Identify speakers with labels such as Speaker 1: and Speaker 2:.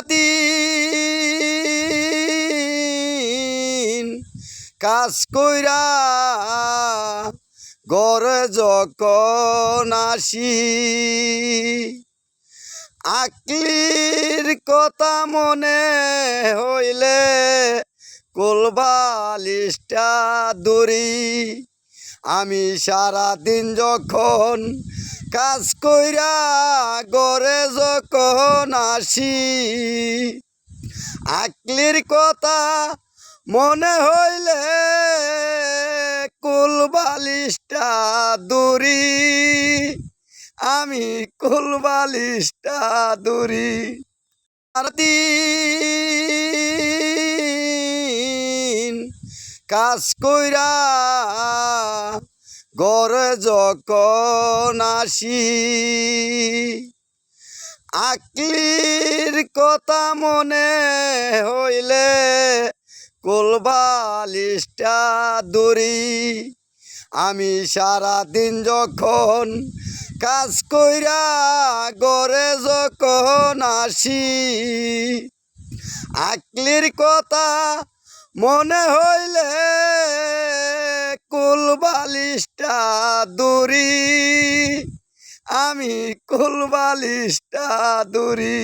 Speaker 1: দিন কাজ কইরা ঘরে যখন আসি আকলির কথা মনে হইলে কোলবালিশটা দড়ি আমি সারাদিন যখন কাজ কইরা ঘরে যখন আসি আকলির কথা মনে হইলে কোলবালিশটা দড়ি আমি কোলবালিশটা দড়ি দিন কাজ কইরা ঘরে যখন আসি আকলির কথা মনে হইলে কোলবালিশটা দড়ি আমি সারাদিন যখন কাজ কইরা ঘরে যখন আসি আকলির কথা মনে হইলে কোলবালিশটা দড়ি আমি কোলবালিশটা দড়ি।